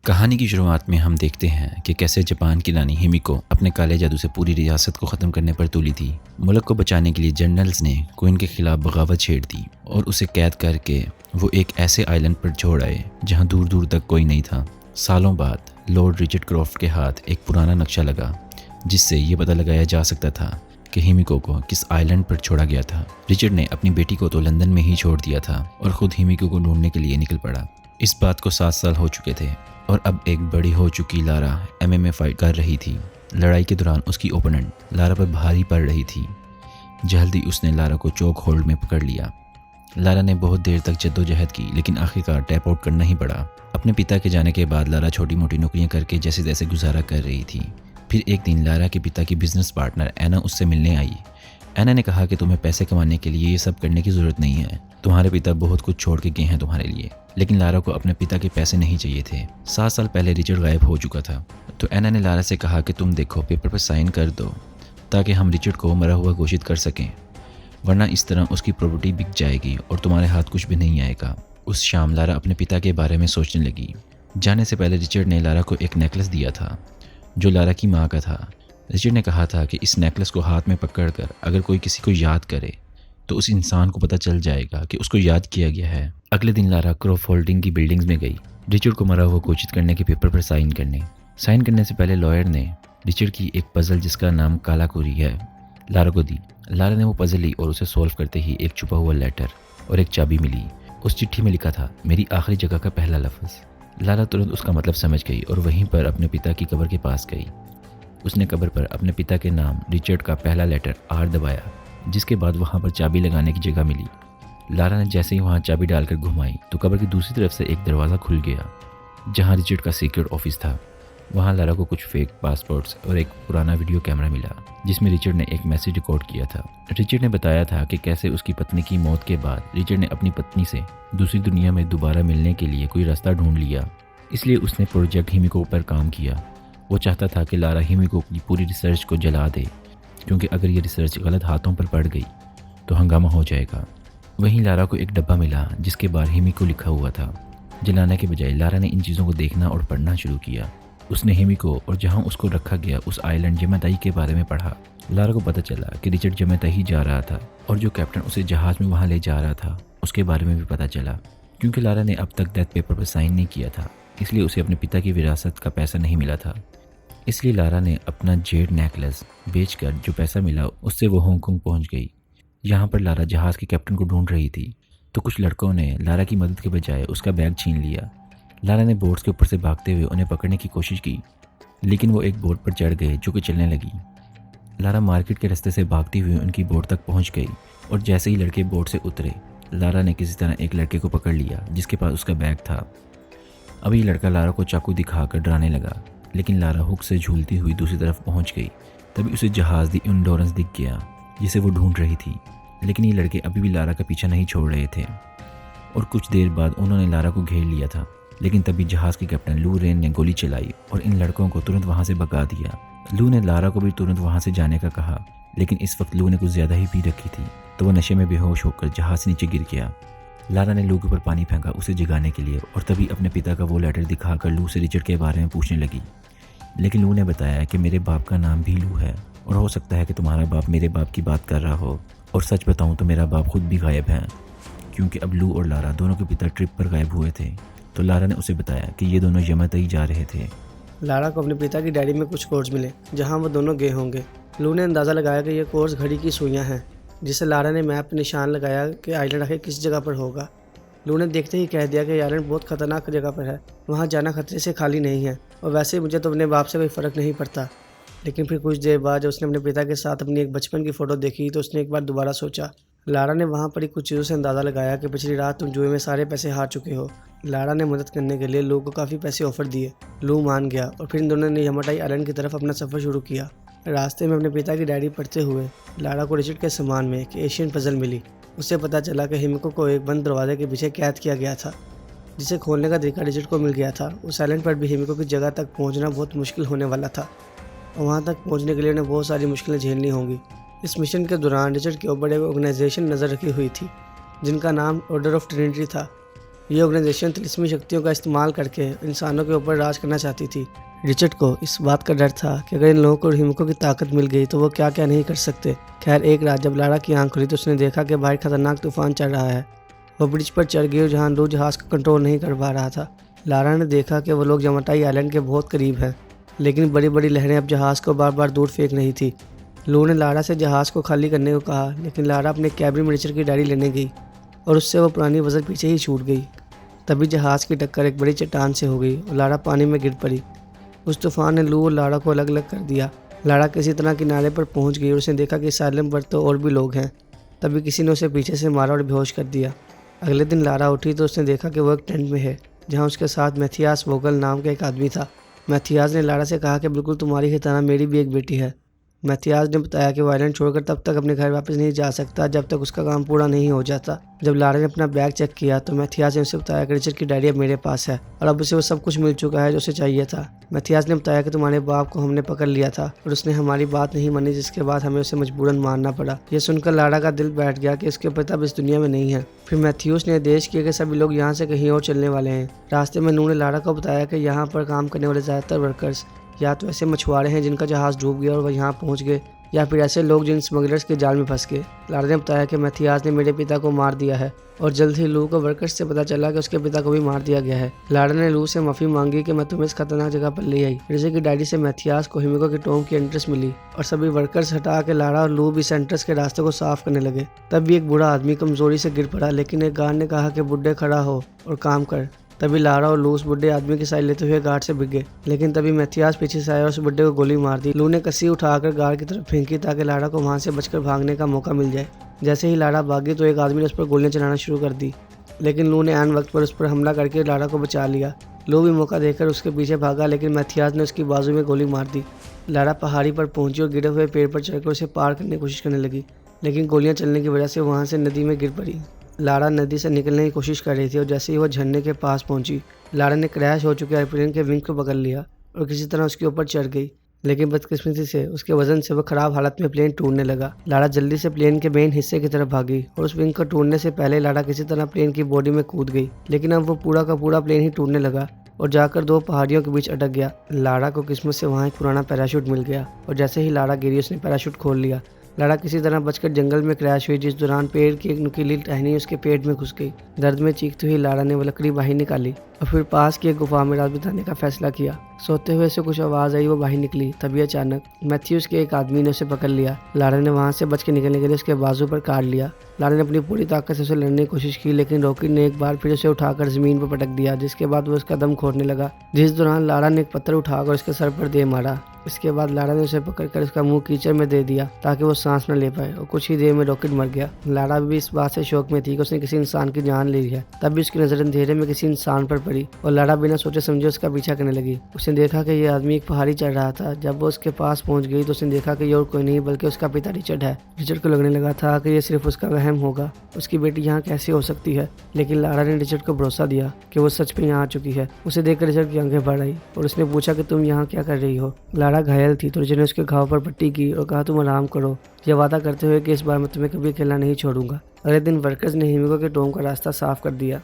कहानी की शुरुआत में हम देखते हैं कि कैसे जापान की रानी हिमिको अपने काले जादू से पूरी रियासत को ख़त्म करने पर तुली थी। मुल्क को बचाने के लिए जनरल्स ने क्वीन के खिलाफ बगावत छेड़ दी और उसे कैद करके वो एक ऐसे आइलैंड पर छोड़ आए जहां दूर दूर तक कोई नहीं था। सालों बाद लॉर्ड रिचर्ड क्रॉफ्ट के हाथ एक पुराना नक्शा लगा जिससे ये पता लगाया जा सकता था कि हिमिको को किस आइलैंड पर छोड़ा गया था। रिचर्ड ने अपनी बेटी को तो लंदन में ही छोड़ दिया था और खुद हिमिको को ढूंढने के लिए निकल पड़ा। इस बात को 7 साल हो चुके थे और अब एक बड़ी हो चुकी लारा MMA फाइट कर रही थी। लड़ाई के दौरान उसकी ओपोनेंट लारा पर भारी पड़ रही थी। जल्दी उसने लारा को चोक होल्ड में पकड़ लिया। लारा ने बहुत देर तक जद्दोजहद की लेकिन आखिरकार टैप आउट करना ही पड़ा। अपने पिता के जाने के बाद लारा छोटी मोटी नौकरियां करके जैसे तैसे गुजारा कर रही थी। फिर एक दिन लारा के पिता की बिजनेस पार्टनर एना उससे मिलने आई। एना ने कहा कि तुम्हें पैसे कमाने के लिए ये सब करने की ज़रूरत नहीं है। तुम्हारे पिता बहुत कुछ छोड़ के गए हैं तुम्हारे लिए। लेकिन लारा को अपने पिता के पैसे नहीं चाहिए थे। 7 साल पहले रिचर्ड गायब हो चुका था। तो एना ने लारा से कहा कि तुम देखो पेपर पर साइन कर दो ताकि हम रिचर्ड को मरा हुआ घोषित कर सकें, वरना इस तरह उसकी प्रॉपर्टी बिक जाएगी और तुम्हारे हाथ कुछ भी नहीं आएगा। उस शाम लारा अपने पिता के बारे में सोचने लगी। जाने से पहले रिचर्ड ने लारा को एक नेकलेस दिया था जो लारा की माँ का था। रिचर्ड ने कहा था कि इस नेकलेस को हाथ में पकड़कर अगर कोई किसी को याद करे तो उस इंसान को पता चल जाएगा कि उसको याद किया गया है। अगले दिन लारा क्रॉफ्ट होल्डिंग की बिल्डिंग्स में गई रिचर्ड को मरा हुआ घोषित करने के पेपर पर साइन करने से पहले लॉयर ने रिचर्ड की एक पजल जिसका नाम कालाकुरी है लारा को दी। लारा ने वो पजल ली और उसे सॉल्व करते ही एक छुपा हुआ लेटर और एक चाबी मिली। उस चिट्ठी में लिखा था, मेरी आखिरी जगह का पहला लफ्ज़। लारा तुरंत उसका मतलब समझ गई और वहीं पर अपने पिता की कब्र के पास गई। उसने कब्र पर अपने पिता के नाम रिचर्ड का पहला लेटर R दबाया, जिसके बाद वहाँ पर चाबी लगाने की जगह मिली। लारा ने जैसे ही वहाँ चाबी डालकर घुमाई तो कब्र की दूसरी तरफ से एक दरवाज़ा खुल गया जहाँ रिचर्ड का सीक्रेट ऑफिस था। वहाँ लारा को कुछ फेक पासपोर्ट्स और एक पुराना वीडियो कैमरा मिला जिसमें रिचर्ड ने एक मैसेज रिकॉर्ड किया था। रिचर्ड ने बताया था कि कैसे उसकी पत्नी की मौत के बाद रिचर्ड ने अपनी पत्नी से दूसरी दुनिया में दोबारा मिलने के लिए कोई रास्ता ढूंढ लिया, इसलिए उसने प्रोजेक्ट हिमिको पर काम किया। वो चाहता था कि लारा हिमिको की पूरी रिसर्च को जला दे, क्योंकि अगर ये रिसर्च गलत हाथों पर पड़ गई तो हंगामा हो जाएगा। वहीं लारा को एक डब्बा मिला जिसके बाहर हिमिको लिखा हुआ था। जलाने के बजाय लारा ने इन चीज़ों को देखना और पढ़ना शुरू किया। उसने हिमिको और जहां उसको रखा गया उस आइलैंड जमेताई के बारे में पढ़ा। लारा को पता चला कि रिचर्ड जमेताई जा रहा था और जो कैप्टन उसे जहाज़ में वहां ले जा रहा था उसके बारे में भी पता चला। क्योंकि लारा ने अब तक डेथ पेपर पर साइन नहीं किया था, इसलिए उसे अपने पिता की विरासत का पैसा नहीं मिला था। इसलिए लारा ने अपना जेड नेकलेस बेचकर जो पैसा मिला उससे वो हांगकांग पहुंच गई। यहाँ पर लारा जहाज़ के कैप्टन को ढूंढ रही थी तो कुछ लड़कों ने लारा की मदद के बजाय उसका बैग छीन लिया। लारा ने बोट्स के ऊपर से भागते हुए उन्हें पकड़ने की कोशिश की, लेकिन वो एक बोट पर चढ़ गए जो कि चलने लगी। लारा मार्केट के रास्ते से भागती हुई उनकी बोट तक पहुंच गई और जैसे ही लड़के बोट से उतरे लारा ने किसी तरह एक लड़के को पकड़ लिया जिसके पास उसका बैग था। अब ये लड़का लारा को चाकू दिखाकर डराने लगा, लेकिन लारा हुक से झूलती हुई दूसरी तरफ पहुंच गई। तभी उसे जहाज़ दी इंडोरेंस दिख गया जिसे वो ढूंढ रही थी, लेकिन ये लड़के अभी भी लारा का पीछा नहीं छोड़ रहे थे और कुछ देर बाद उन्होंने लारा को घेर लिया था। लेकिन तभी जहाज़ के कैप्टन लू रेन ने गोली चलाई और इन लड़कों को तुरंत वहाँ से भगा दिया। लू ने लारा को भी तुरंत वहाँ से जाने का कहा, लेकिन इस वक्त लू ने कुछ ज़्यादा ही पी रखी थी तो वो नशे में बेहोश होकर जहाज़ से नीचे गिर गया। लारा ने लू के ऊपर पानी फेंका उसे जगाने के लिए और तभी अपने पिता का वो लेटर दिखाकर लू से रिचर्ड के बारे में पूछने लगी। लेकिन लू ने बताया कि मेरे बाप का नाम भी लू है और हो सकता है कि तुम्हारा बाप मेरे बाप की बात कर रहा हो, और सच बताऊँ तो मेरा बाप खुद भी गायब है, क्योंकि अब लू और लारा दोनों के पिता ट्रिप पर गायब हुए थे। तो लारा ने उसे बताया कि ये दोनों जमेताई जा रहे थे। लारा को अपने पिता की डायरी में कुछ कोड्स मिले जहां वो दोनों गए होंगे। लू ने अंदाज़ा लगाया कि ये कोड्स घड़ी की सुइयां हैं, जिससे लारा ने मैप पर निशान लगाया कि आइलैंड आखिर किस जगह पर होगा। लू ने देखते ही कह दिया कि आइलैंड बहुत खतरनाक जगह पर है, वहाँ जाना खतरे से खाली नहीं है, और वैसे मुझे तो अपने बाप से कोई फ़र्क नहीं पड़ता। लेकिन फिर कुछ देर बाद जब उसने अपने पिता के साथ अपनी एक बचपन की फ़ोटो देखी तो उसने एक बार दोबारा सोचा। लारा ने वहाँ पर ही कुछ चीज़ों से अंदाज़ा लगाया कि पिछली रात तुम जुए में सारे पैसे हार चुके हो। लारा ने मदद करने के लिए लू को काफ़ी पैसे ऑफर दिए। लू मान गया और फिर इन दोनों ने यमाटाई आइलैंड की तरफ अपना सफ़र शुरू किया। रास्ते में अपने पिता की डायरी पढ़ते हुए लारा को रिचर्ड के सामान में एक एशियन पजल मिली। उससे पता चला कि हिमिको को एक बंद दरवाजे के पीछे कैद किया गया था, जिसे खोलने का तरीका रिचर्ड को मिल गया था। उस आइलैंड पर भी हिमिको की जगह तक पहुँचना बहुत मुश्किल होने वाला था और वहाँ तक पहुँचने के लिए उन्हें बहुत सारी मुश्किलें झेलनी होंगी। इस मिशन के दौरान रिचर्ड के ऊपर एक ऑर्गेनाइजेशन नज़र रखी हुई थी जिनका नाम ऑर्डर ऑफ ट्रिनिटी था। ये ऑर्गेनाइजेशन तिलिस्मी शक्तियों का इस्तेमाल करके इंसानों के ऊपर राज करना चाहती थी। रिचर्ड को इस बात का डर था कि अगर इन लोगों को हिमको की ताकत मिल गई तो वो क्या क्या नहीं कर सकते। खैर एक रात जब लारा की आंख खुली तो उसने देखा कि बाहर खतरनाक तूफान चल रहा है। वो ब्रिज पर चढ़ गई और जहाँ लू जहाज़ को कंट्रोल नहीं कर पा रहा था। लारा ने देखा कि वो लोग जमाटाई आइलैंड के बहुत करीब हैं, लेकिन बड़ी बड़ी लहरें अब जहाज़ को बार बार दूर फेंक रही थी। लू ने लारा से जहाज़ को खाली करने को कहा, लेकिन लारा अपने कैबिन में रिचर्ड की डायरी लेने गई और उससे वो पुरानी वजह पीछे ही छूट गई। तभी जहाज़ की टक्कर एक बड़ी चट्टान से हो गई और लारा पानी में गिर पड़ी। उस तूफान ने लू और लारा को अलग अलग कर दिया। लारा किसी तरह किनारे पर पहुंच गई और उसने देखा कि इस आइलैंड पर तो और भी लोग हैं। तभी किसी ने उसे पीछे से मारा और बेहोश कर दिया। अगले दिन लारा उठी तो उसने देखा कि वो एक टेंट में है, जहाँ उसके साथ मैथियास वोगल नाम का एक आदमी था। मैथियास ने लारा से कहा कि बिल्कुल तुम्हारी ही तरह मेरी भी एक बेटी है। मैथियास ने बताया कि वो आइलैंड छोड़कर तब तक अपने घर वापस नहीं जा सकता जब तक उसका काम पूरा नहीं हो जाता। जब लारा ने अपना बैग चेक किया तो मैथियास ने उसे बताया कि रिचर्ड की डायरी अब मेरे पास है और अब उसे वो सब कुछ मिल चुका है जो उसे चाहिए था। मैथियास ने बताया कि तुम्हारे बाप को हमने पकड़ लिया था और उसने हमारी बात नहीं मानी, जिसके बाद हमें उसे मजबूरन मारना पड़ा। यह सुनकर लारा का दिल बैठ गया कि उसके पिता अब इस दुनिया में नहीं है। फिर मैथ्यूस ने आदेश किया कि सभी लोग यहाँ से कहीं और चलने वाले हैं। रास्ते में नू ने लारा को बताया कि यहाँ पर काम करने वाले ज़्यादातर वर्कर्स या तो ऐसे मछुआरे हैं जिनका जहाज़ डूब गया और वह यहाँ पहुँच गए, या फिर ऐसे लोग जिन स्मगलर्स के जाल में फंस गए। लारा ने बताया कि मैथियास ने मेरे पिता को मार दिया है और जल्द ही लू को वर्कर्स से पता चला कि उसके पिता को भी मार दिया गया है। लारा ने लू से माफ़ी मांगी कि मैं तुम्हें इस खतरनाक जगह पर ले आई। रिचर्ड की डायरी से मैथियास को हिमिको की टोम की एंट्रेंस मिली और सभी वर्कर्स हटा के लारा और लू भी सेंटर्स के रास्ते को साफ करने लगे। तब भी एक बूढ़ा आदमी कमजोरी से गिर पड़ा, लेकिन एक गार्ड ने कहा कि बुढ़े खड़ा हो और काम कर। तभी लारा और लू उस बुढ़े आदमी की साइड लेते हुए गार्ड से भिग गए, लेकिन तभी मैथियास पीछे से आया और उस बुढ़े को गोली मार दी। लू ने कस्सी उठाकर गार्ड की तरफ फेंकी ताकि लारा को वहां से बचकर भागने का मौका मिल जाए। जैसे ही लारा भागी तो एक आदमी ने उस पर गोलियां चलाना शुरू कर दी, लेकिन लू ने ऐन वक्त पर उस पर हमला करके लारा को बचा लिया। लू भी मौका देकर उसके पीछे भागा, लेकिन मैथियास ने उसकी बाजू में गोली मार दी। लारा पहाड़ी पर पहुंची और गिरे हुए पेड़ पर चढ़कर उसे पार करने की कोशिश करने लगी, लेकिन गोलियां चलने की वजह से वहां से नदी में गिर पड़ी। लारा नदी से निकलने की कोशिश कर रही थी और जैसे ही वह झरने के पास पहुंची, लारा ने क्रैश हो चुके एयरप्लेन के विंग को पकड़ लिया और किसी तरह उसके ऊपर चढ़ गई, लेकिन बदकिस्मती से उसके वजन से वह खराब हालत में प्लेन टूटने लगा। लारा जल्दी से प्लेन के मेन हिस्से की तरफ भागी और उस विंग को टूटने से पहले लारा किसी तरह प्लेन की बॉडी में कूद गई, लेकिन अब वो पूरा का पूरा प्लेन ही टूटने लगा और जाकर दो पहाड़ियों के बीच अटक गया। लारा को किस्मत से वहाँ एक पुराना पैराशूट मिल गया और जैसे ही लारा गिरी उसने पैराशूट खोल लिया। लारा किसी तरह बचकर जंगल में क्रैश हुई, जिस दौरान पेड़ की एक नुकीली टहनी उसके पेट में घुस गई। दर्द में चीखती हुई लारा ने वो लकड़ी बाहर निकाली और फिर पास की एक गुफा में रात बिताने का फैसला किया। सोते हुए से कुछ आवाज़ आई, वो बाहर निकली। तभी अचानक मैथ्यूस के एक आदमी ने उसे पकड़ लिया। लारा ने वहां से बच के निकलने के लिए उसके बाजू पर काट लिया। लारा ने अपनी पूरी ताकत से उसे लड़ने की कोशिश की, लेकिन रॉकी ने एक बार फिर उसे उठाकर जमीन पर पटक दिया, जिसके बाद वो उसका दम घोटने लगा। जिस दौरान लारा ने एक पत्थर उठाकर उसके सर पर दे मारा। इसके बाद लारा ने उसे पकड़कर उसका मुंह कीचड़ में दे दिया ताकि वो सांस न ले पाए और कुछ ही देर में रॉकेट मर गया। लारा भी इस बात से शौक में थी कि उसने किसी इंसान की जान ले ली है। तभी उसकी नजर अंधेरे में किसी इंसान पर पड़ी और लारा बिना सोचे समझे उसका पीछा करने लगी। उसने देखा कि यह आदमी एक पहाड़ी चढ़ रहा था। जब वो उसके पास पहुंच गई तो उसने देखा कि ये और कोई नहीं बल्कि उसका पिता रिचर्ड है। रिचर्ड को लगने लगा था कि यह सिर्फ उसका वहम होगा, उसकी बेटी यहाँ कैसे हो सकती है, लेकिन लारा ने रिचर्ड को भरोसा दिया कि वो सच में यहाँ आ चुकी है। उसे देखकर रिचर्ड की आंखें भर आई और उसने पूछा कि तुम यहाँ क्या कर रही हो। लारा घायल थी तो रिचर्ड ने उसके घाव पर पट्टी की और कहा तुम आराम करो, यह वादा करते हुए कि इस बार मैं तुम्हें कभी अकेला नहीं छोड़ूंगा। अगले दिन वर्कर्स ने हिमिको के टोम का रास्ता साफ कर दिया,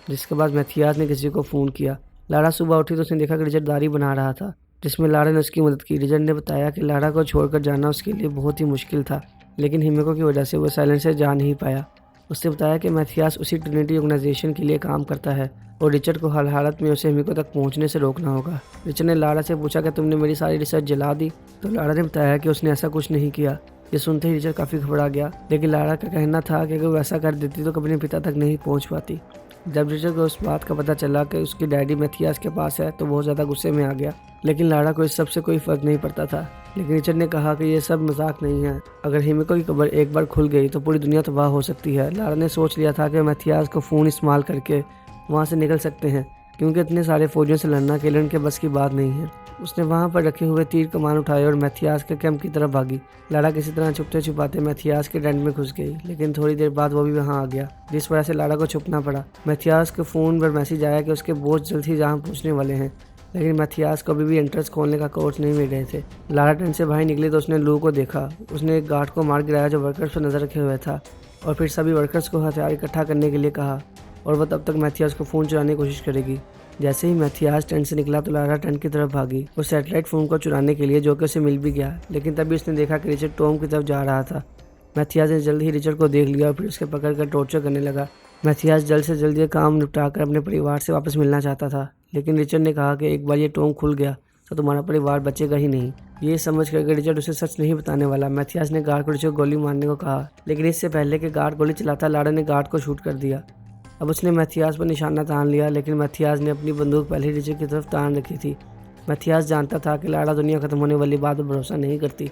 जिसके बाद मैथियास ने किसी को फ़ोन किया। लारा सुबह उठी तो उसने देखा कि रिचर्ड दाढ़ी बना रहा था, जिसमें लारा ने उसकी मदद की। रिचर्ड ने बताया कि लारा को छोड़कर जाना उसके लिए बहुत ही मुश्किल था, लेकिन हिमिको की वजह से वो साइलेंट से जा नहीं पाया। उसने बताया कि मैथियास उसी ट्रिनिटी ऑर्गेनाइजेशन के लिए काम करता है और रिचर्ड को हर हालत में उसे हिमिको तक पहुंचने से रोकना होगा। रिचर्ड ने लारा से पूछा कि तुमने मेरी सारी रिसर्च जला दी, तो लारा ने बताया कि उसने ऐसा कुछ नहीं किया। ये सुनते ही रिचर्ड काफ़ी घबरा गया, लेकिन लारा का कहना था कि अगर वो ऐसा कर देती तो अपने पिता तक नहीं पहुंच पाती। जब रिचर्ड को उस बात का पता चला कि उसकी डैडी मैथियास के पास है तो बहुत ज़्यादा गुस्से में आ गया, लेकिन लारा को इस सब से कोई फ़र्क नहीं पड़ता था। लेकिन रिचर्ड ने कहा कि ये सब मजाक नहीं है, अगर हिमिको की कब्र एक बार खुल गई तो पूरी दुनिया तबाह हो सकती है। लारा ने सोच लिया था कि मैथियास को फ़ोन इस्तेमाल करके वहाँ से निकल सकते हैं, क्योंकि इतने सारे फौजियों से लड़ना अकेले उनके बस की बात नहीं है। उसने वहाँ पर रखे हुए तीर कमान उठाए और मैथियास के कैंप की तरफ भागी। लारा किसी तरह छुपते छुपाते मैथियास के टेंट में घुस गई, लेकिन थोड़ी देर बाद वो भी वहाँ आ गया, जिस वजह से लारा को छुपना पड़ा। मैथियास के फ़ोन पर मैसेज आया कि उसके बहुत जल्द ही जहाँ पहुँचने वाले हैं, लेकिन मैथियास को अभी भी एंट्रेंस खोलने का कोर्स नहीं मिल रहे थे। लारा टेंट से बाहर निकली तो उसने लू को देखा। उसने एक गार्ड को मार गिराया जो वर्कर्स पर नजर रखे हुए था और फिर सभी वर्कर्स को हथियार इकट्ठा करने के लिए कहा और वह तब तक मैथियास को फ़ोन चुराने की कोशिश करेगी। जैसे ही मैथियास टेंट से निकला तो लारा टेंट की तरफ भागी और सैटेलाइट फ़ोन को चुराने के लिए, जो कि उसे मिल भी गया। लेकिन तभी उसने देखा कि रिचर्ड टॉम की तरफ जा रहा था। मैथियास ने जल्द ही रिचर्ड को देख लिया और फिर उसके पकड़ कर टॉर्चर करने लगा। मैथियास जल्द से जल्द ये काम निपटाकर अपने परिवार से वापस मिलना चाहता था, लेकिन रिचर्ड ने कहा कि एक बार ये टॉम खुल गया तो तुम्हारा परिवार बचेगा ही नहीं। ये समझ कर रिचर्ड उसे सच नहीं बताने वाला। मैथियास ने गार्ड को रिचर्ड को गोली मारने को कहा, लेकिन इससे पहले कि गार्ड गोली चलाता, लारा ने गार्ड को शूट कर दिया। अब उसने मैथियास पर निशाना तान लिया, लेकिन मैथियास ने अपनी बंदूक पहले ही रिचर्ड की तरफ तान रखी थी। मैथियास जानता था कि लारा दुनिया खत्म होने वाली बात पर भरोसा नहीं करती,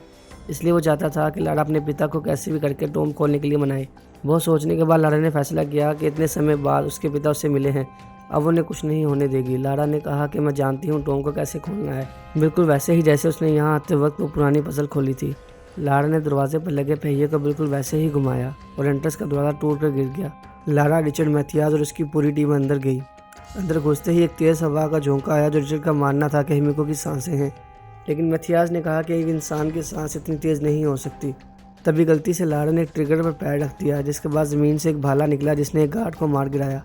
इसलिए वो चाहता था कि लारा अपने पिता को कैसे भी करके टॉम खोलने के लिए मनाए। बहुत सोचने के बाद लारा ने फैसला किया कि इतने समय बाद उसके पिता उससे मिले हैं, अब उन्हें कुछ नहीं होने देगी। लारा ने कहा कि मैं जानती हूँ टॉम को कैसे खोलना है, बिल्कुल वैसे ही जैसे उसने यहाँ आते वक्त वो पुरानी पजल खोली थी। लारा ने दरवाजे पर लगे पहिए को बिल्कुल वैसे ही घुमाया और एंट्रेंस का दरवाज़ा टूट कर गिर गया। लारा, रिचर्ड, मैथियास और उसकी पूरी टीम अंदर गई। अंदर घुसते ही एक तेज़ हवा का झोंका आया, जो रिचर्ड का मानना था कि हिमिको की सांसें हैं, लेकिन मैथियास ने कहा कि एक इंसान की सांस इतनी तेज़ नहीं हो सकती। तभी गलती से लारा ने एक ट्रिगर पर पैर रख दिया, जिसके बाद ज़मीन से एक भाला निकला जिसने एक गार्ड को मार गिराया।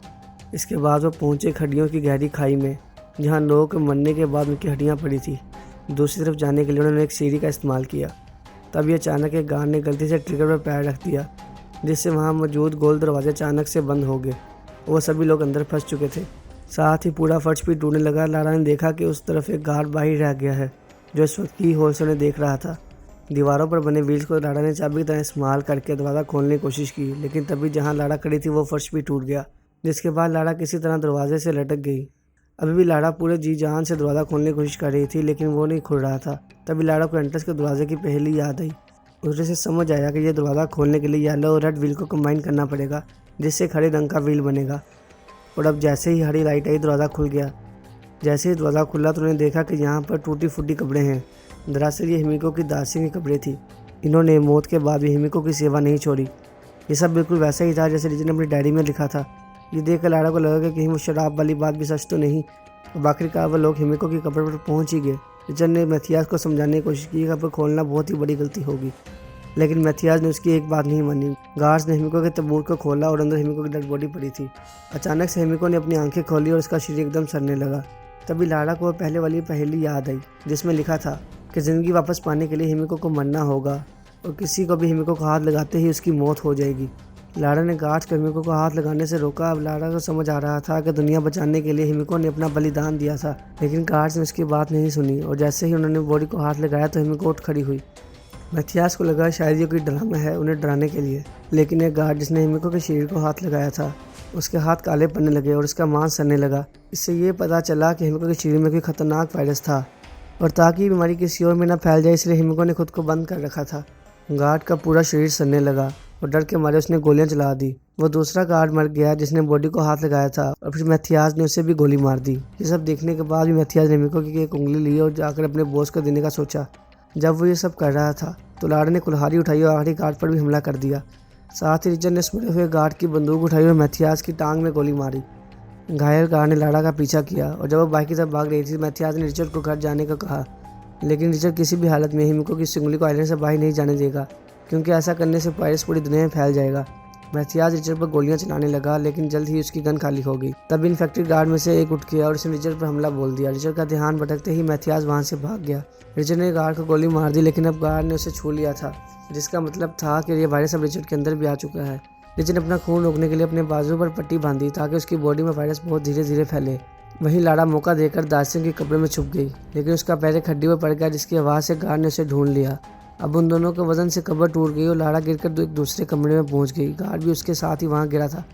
इसके बाद वो पहुंचे हड्डियों की गहरी खाई में, जहां लोगों के मरने के बाद उनकी हड्डियां पड़ी थी। दूसरी तरफ जाने के लिए उन्होंने एक सीढ़ी का इस्तेमाल किया। तभी अचानक एक गार्ड ने गलती से ट्रिगर पर पैर रख दिया, जिससे वहां मौजूद गोल दरवाजे अचानक से बंद हो गए। वो सभी लोग अंदर फंस चुके थे, साथ ही पूरा फर्श भी टूटने लगा। लारा ने देखा कि उस तरफ एक गार्ड बाहर रह गया है, जो इस वक्त की होल से उन्हें देख रहा था। दीवारों पर बने व्हील्स को लारा ने चाबी की तरह इस्तेमाल करके दरवाज़ा खोलने की कोशिश की, लेकिन तभी जहां लारा खड़ी थी वो फर्श भी टूट गया, जिसके बाद लारा किसी तरह दरवाजे से लटक गई। अभी भी लारा पूरे जी जान से दरवाज़ा खोलने की कोशिश कर रही थी, लेकिन वो नहीं खुल रहा था। तभी लारा को एंट्रेंस के दरवाजे की पहेली याद आई। उसे समझ आया कि यह दरवाज़ा खोलने के लिए येलो और रेड व्हील को कंबाइन करना पड़ेगा, जिससे एक हरे रंग का व्हील बनेगा। और अब जैसे ही हरी लाइट आई, दरवाज़ा खुल गया। जैसे ही दरवाज़ा खुला तो उन्होंने देखा कि यहाँ पर टूटी फूटी कब्रें हैं। दरअसल ये हिमिको की दासियों की कब्रें थी। इन्होंने मौत के बाद भी हिमिको की सेवा नहीं छोड़ी। ये सब बिल्कुल वैसा ही था जैसे रिचर्ड ने अपनी डायरी में लिखा था। ये देखकर लारा को लगा कि कहीं वो शराब वाली बात भी सच तो नहीं। और आखिरकार वो लोग हिमिको की कब्र पर पहुंच ही गए। रिचर्ड ने मैथियास को समझाने की कोशिश की कि कब्र खोलना बहुत ही बड़ी गलती होगी, लेकिन मैथियास ने उसकी एक बात नहीं मानी। गार्ड्स ने हिमिको के तबूत को खोला और अंदर हिमिको की डेड बॉडी पड़ी थी। अचानक से हिमिको ने अपनी आंखें खोली और उसका शरीर एकदम सड़ने लगा। तभी लारा को पहले वाली पहेली याद आई, जिसमें लिखा था कि ज़िंदगी वापस पाने के लिए हिमिको को मरना होगा और किसी को भी हिमिको को हाथ लगाते ही उसकी मौत हो जाएगी। लारा ने गार्ड्स को हिमिको को हाथ लगाने से रोका। अब लारा को समझ आ रहा था कि दुनिया बचाने के लिए हिमिको ने अपना बलिदान दिया था, लेकिन गार्ड्स ने उसकी बात नहीं सुनी और जैसे ही उन्होंने बॉडी को हाथ लगाया तो हिमिको उठ खड़ी हुई। मैथियास को लगा शायद ये कोई ड्रामा है उन्हें डराने के लिए, लेकिन एक गार्ड जिसने हिमिको के शरीर को हाथ लगाया था, उसके हाथ काले पड़ने लगे और उसका मांस सड़ने लगा। इससे ये पता चला कि हिमिको के शरीर में कोई खतरनाक वायरस था और ताकि बीमारी किसी और में न फैल जाए, इसलिए हिमिको ने खुद को बंद कर रखा था। गार्ड का पूरा शरीर सड़ने लगा और डर के मारे उसने गोलियां चला दी। वो दूसरा गार्ड मर गया जिसने बॉडी को हाथ लगाया था और फिर मैथियास ने उसे भी गोली मार दी। ये सब देखने के बाद भी मैथियास ने हिमिको की एक उंगली ली और जाकर अपने बॉस को देने का सोचा। जब वो ये सब कर रहा था तो लारा ने कुल्हाड़ी उठाई और आखिरी गार्ड पर भी हमला कर दिया। साथ ही रिचर्ड ने मरे हुए गार्ड की बंदूक उठाई और मैथियास की टांग में गोली मारी। घायल गार्ड ने लारा का पीछा किया और जब वो बाइक की तरफ भाग रही थी, मैथियास ने रिचर्ड को घर जाने को कहा, लेकिन रिचर्ड किसी भी हालत में हिमिको की उंगली को आइलैंड से बाहर नहीं जाने देगा, क्योंकि ऐसा करने से वायरस पूरी दुनिया में फैल जाएगा। मैथियास रिचर्ड पर गोलियां चलाने लगा, लेकिन जल्द ही उसकी गन खाली हो गई। तब इन्फेक्टेड गार्ड में से एक उठ गया और उसने रिचर्ड पर हमला बोल दिया। रिचर्ड का ध्यान भटकते ही मैथियास वहां से भाग गया। रिचर्ड ने गार्ड को गोली मार दी, लेकिन अब गार्ड ने उसे छू लिया था, जिसका मतलब था कि ये वायरस अब रिचर्ड के अंदर भी आ चुका है। रिचर्ड ने अपना खून रोकने के लिए अपने बाजू पर पट्टी बांधी ताकि उसकी बॉडी में वायरस बहुत धीरे धीरे फैले। वहीं लारा मौका देकर दासियों की कब्र में छुप गई, लेकिन उसका पैर एक हड्डी पर पड़ गया, जिसकी आवाज़ से गार्ड ने उसे ढूंढ लिया। अब उन दोनों के वजन से कब्र टूट गई और लारा गिरकर एक दूसरे कमरे में पहुंच गई। गार्ड भी उसके साथ ही वहां गिरा था।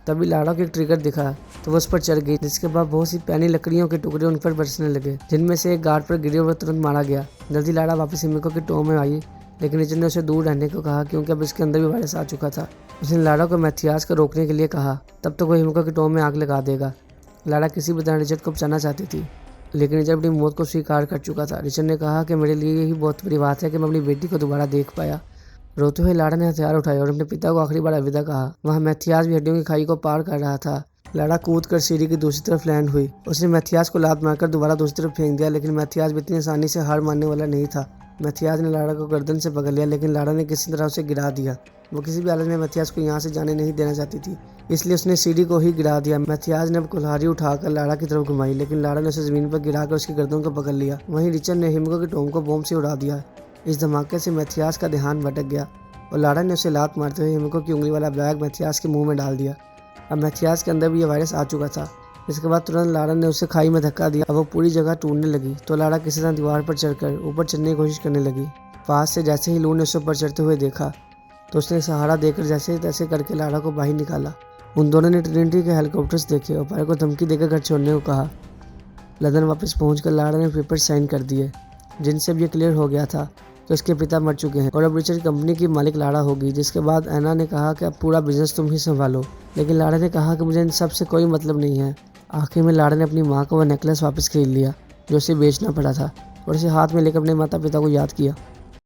तभी लारा को एक ट्रिगर दिखा तो वो उस पर चढ़ गई, जिसके बाद बहुत सी पैनी लकड़ियों के टुकड़े उन पर बरसने लगे, जिनमें से एक गार्ड पर गिरे और तुरंत मारा गया। जल्दी लारा वापस हिमिको के टॉम में आई, लेकिन रिचर्ड ने उसे दूर रहने को कहा, क्योंकि अब इसके अंदर भी वायरस आ चुका था। उसने लारा को मैथियास को रोकने के लिए कहा, तब तक वो हिमिको के टॉम में आग लगा देगा। लारा किसी भी तरह रिचर्ड को बचाना चाहती थी, लेकिन रिचर्ड अपनी मौत को स्वीकार कर चुका था। रिचर्ड ने कहा कि मेरे लिए यही बहुत बड़ी बात है कि मैं अपनी बेटी को दोबारा देख पाया। रोते हुए लारा ने हथियार उठाया और अपने पिता को आखिरी बार अलविदा कहा। वहाँ मैथियास भी हड्डियों की खाई को पार कर रहा था। लारा कूद कर सीढ़ी की दूसरी तरफ लैंड हुई। उसने मैथियास को लात मारकर दोबारा दूसरी तरफ फेंक दिया, लेकिन मैथियास भी इतनी आसानी से हार मानने वाला नहीं था। मैथियास ने लारा को गर्दन से पकड़ लिया, लेकिन लारा ने किसी तरह उसे गिरा दिया। वो किसी भी हालत में मैथियास को यहाँ से जाने नहीं देना चाहती थी, इसलिए उसने सीढ़ी को ही गिरा दिया। मैथियास ने कुल्हाड़ी उठाकर लारा की तरफ घुमाई, लेकिन लारा ने उसे ज़मीन पर गिराकर उसकी गर्दन को पकड़ लिया। वहीं रिचर्ड ने हिमिको की टोंग को बम से उड़ा दिया। इस धमाके से मैथियास का ध्यान भटक गया और लारा ने उसे लात मारते हुए हिमिको की उंगली वाला बैग मैथियास के मुंह में डाल दिया। अब मैथियास के अंदर भी यह वायरस आ चुका था। इसके बाद तुरंत लारा ने उसे खाई में धक्का दिया। अब वो पूरी जगह टूटने लगी तो लारा किसी तरह दीवार पर चढ़कर ऊपर चढ़ने की कोशिश करने लगी। पास से जैसे ही लू ने उसे ऊपर चढ़ते हुए देखा तो उसने सहारा देकर जैसे तैसे करके लारा को बाहर निकाला। उन दोनों ने ट्रिनिटी के हेलीकॉप्टर्स देखे और पैर को धमकी देकर घर छोड़ने को कहा। लंदन वापस पहुंचकर लारा ने पेपर साइन कर दिए, जिनसे अब ये क्लियर हो गया था कि उसके पिता मर चुके हैं और अब रिचर्ड कंपनी की मालिक लारा होगी। जिसके बाद एना ने कहा कि अब पूरा बिजनेस तुम ही संभालो, लेकिन लारा ने कहा कि मुझे इन सब से कोई मतलब नहीं है। आखिर में लारा ने अपनी माँ को वह नेकलेस वापस खरीद लिया जो उसे बेचना पड़ा था और उसे हाथ में लेकर अपने माता पिता को याद किया।